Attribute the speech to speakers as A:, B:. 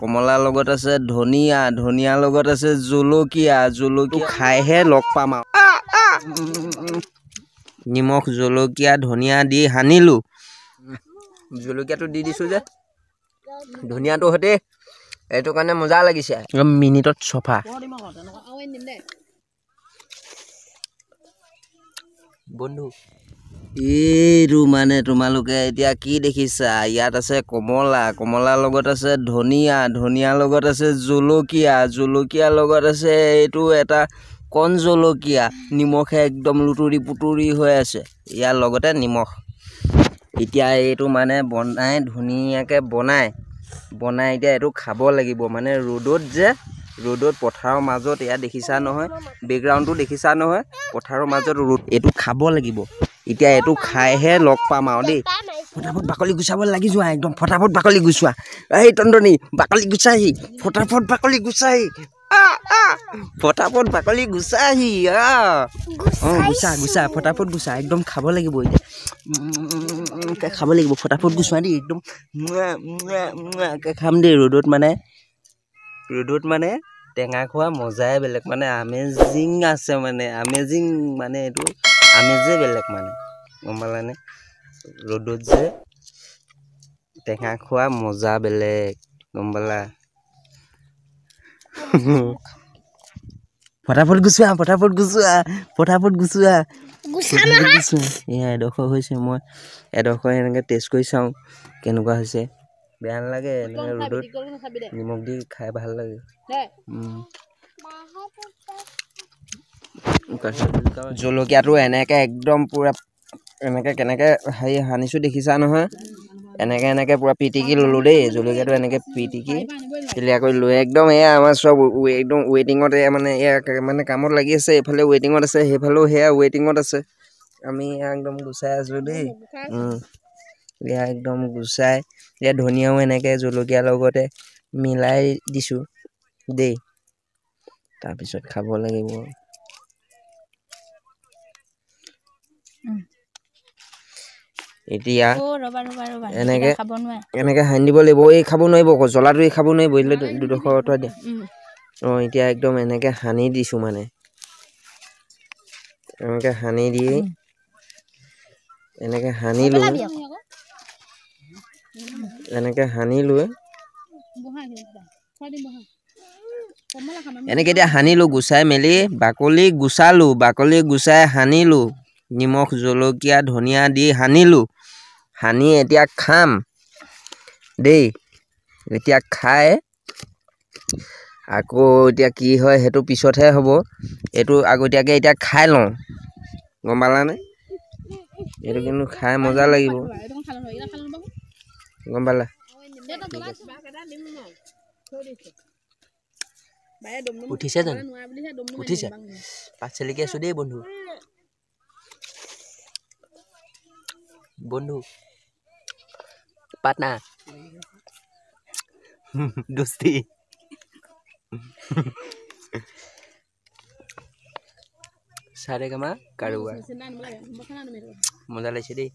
A: কমলাৰ লগত আছে ধনিয়া, ধনিয়াৰ লগত আছে জলকীয়া, জলকীয়া খাইহে লগ পাম আৰু নিমখ জলকীয়া ধনিয়া দি সানিলোঁ। জলকীয়াটো দি দিছোঁ যে ধনিয়াটো সৈতে এইটো কাৰণে মজা লাগিছে মিনিটত চফা। বন্ধু এইটো মানে তোমালোকে এতিয়া কি দেখিছা, ইয়াত আছে কমলা, কমলাৰ লগত আছে ধনিয়া, ধনিয়াৰ লগত আছে জলকীয়া, জলকীয়াৰ লগত আছে এইটো এটা কণ জলকীয়া, নিমখে একদম লুতুৰি পুতুৰি হৈ আছে, ইয়াৰ লগতে নিমখ। এতিয়া এইটো মানে বনাই ধুনীয়াকৈ বনাই এতিয়া এইটো খাব লাগিব। মানে ৰ'দত যে ৰ'দত পথাৰৰ মাজত এয়া দেখিছা নহয়, বেকগ্ৰাউণ্ডটো দেখিছা নহয়, পথাৰৰ মাজত ৰ'দ, এইটো খাব লাগিব। এতিয়া এইটো খাইহে লগ পাম আৰু দেই। ফটাফট বাকলি গুচাব লাগি যোৱা, একদম ফটাফট বাকলি গুচোৱা। এই টনটনি বাকলি গুচাহি, ফটাফট বাকলি গুচাহি, ফটাফট বাকলি গুচাহি। গুচা গুচা ফটাফট গুচা, একদম খাব লাগিব এতিয়া। খাব লাগিব, ফটাফট গুচোৱা দেই, একদম খাম দেই। ৰ'দত মানে টেঙা খোৱা মজাই বেলেগ, মানে আমেজিং আছে, মানে আমেজিং, মানে এইটো আমেজেই বেলেগ মানে, গম পালানে? ৰ'দত যে টেঙা খোৱা মজা বেলেগ, গম পালা? ফটাফট গুচোৱা, ফটাফট গুচোৱা, ফটাফট গুচোৱা, ফটাফট গুচোৱা। এয়া এডোখৰ হৈছে, মই এডোখৰ এনেকৈ টেষ্ট কৰি চাওঁ কেনেকুৱা হৈছে। বেয়া নালাগে, এনেকৈ ৰ'দত নিমখ দি খাই ভাল লাগে। জলকীয়াটো এনেকৈ একদম পূৰা এনেকৈ কেনেকৈ হেৰি সানিছোঁ দেখিছা নহয়, এনেকৈ পূৰা পিটিকি ল'লোঁ দেই। জলকীয়াটো এনেকৈ পিটিকি ক্লিয়াৰ কৰি লৈ একদম এয়া আমাৰ চব একদম ৱেটিঙত, এয়া মানে এয়া মানে কামত লাগি আছে। এইফালে ৱেটিঙত আছে, সেইফালেও সেয়া ৱেটিঙত আছে। আমি একদম গুচাই আছোঁ দেই। এয়া একদম গুচাই, এতিয়া ধনিয়াও এনেকৈ জলকীয়াৰ লগতে মিলাই দিছোঁ দেই। তাৰপিছত খাব লাগিব। এতিয়া এনেকৈ সানি দিব লাগিব। এই খাব নোৱাৰিব আকৌ, জ্বলাটো এই খাব নোৱাৰিব, এইলৈ দুডোখৰ অঁতৰাই দিয়া। এতিয়া একদম এনেকৈ সানি দিছোঁ, মানে এনেকৈ সানি দি এনেকৈ সানি লৈ এনেকৈ এতিয়া সানিলোঁ, গুচাই মেলি বাকলি গুচালোঁ, বাকলি গুচাই সানিলোঁ, নিমখ জলকীয়া ধনিয়া দি সানিলোঁ। সানি এতিয়া খাম দেই। এতিয়া খাই আকৌ এতিয়া কি হয় সেইটো পিছতহে হ'ব। এইটো আগতীয়াকৈ এতিয়া খাই লওঁ, গম পালানে? এইটো কিন্তু খাই মজা লাগিব, গম পালা? উঠিছে জানো? উঠিছে? পাত চেলেকি আছোঁ দেই বন্ধু। বন্ধু পাত না দোস্তি সাৰেগামা কাৰোবা মজা লাগিছে দেই।